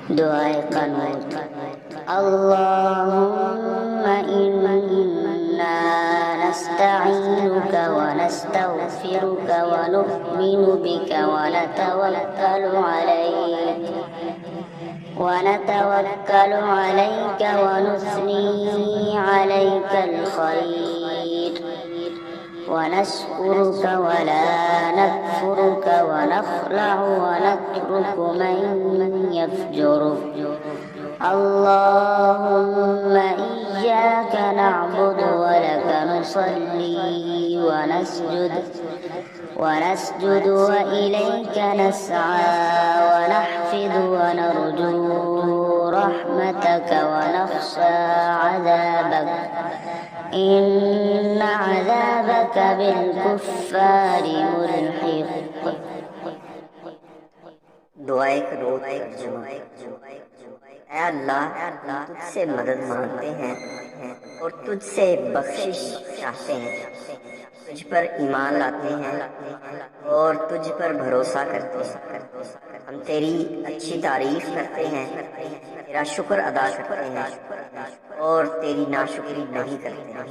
दुआए क़नूत। अल्लाहुम्मा इन्ना नस्तईनुका व नस्तगफिरुका व नु'मिनु बिका व नतवक्कलु अलैका व नुस्नी अलैकल खैर व नश्कुरुका व ला नकफुरुका व नखलअु व नत्रुकु मन यफजुरुक। अल्लाहुम्मा इय्याका नअबुदु व लका नुसल्ली व नस्जुदु व इलैका नस्आ व नहफिदु व नरजू रहमतक व नख्शा अज़ाबक इन्न अज़ाबक बिलकुफ्फारि मुल्हिक़। दुआए क़नूत तर्जुमा। ऐ अल्लाह, हम तुझसे मदद मांगते हैं और तुझसे बख्शिश चाहते हैं, तुझ पर ईमान लाते हैं और तुझ पर भरोसा करते हैं। हम तेरी अच्छी तारीफ करते हैं, तेरा शुक्र अदा करते हैं और तेरी नाशुक्री नहीं करते हैं,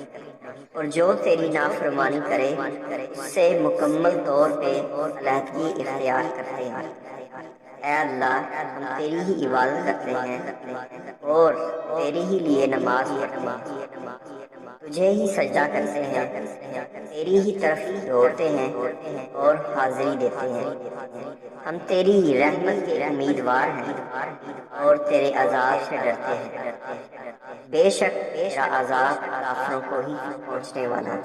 और जो तेरी नाफरमानी करे उससे मुकम्मल तौर पे अलहदगी इख्तियार करते हैं। ऐ अल्लाह, हम तेरी ही इबादत करते हैं और तेरे ही लिए नमाज पढ़ते हैं, तुझे ही सजदा करते हैं, तेरी ही तरफ दौड़ते हैं और हाजिरी देते हैं। हम तेरी रहमत के उम्मीदवार हैं और तेरे अजाब से डरते हैं। बेशक तेरा अजाब काफिरों को ही पहुँचने वाला है।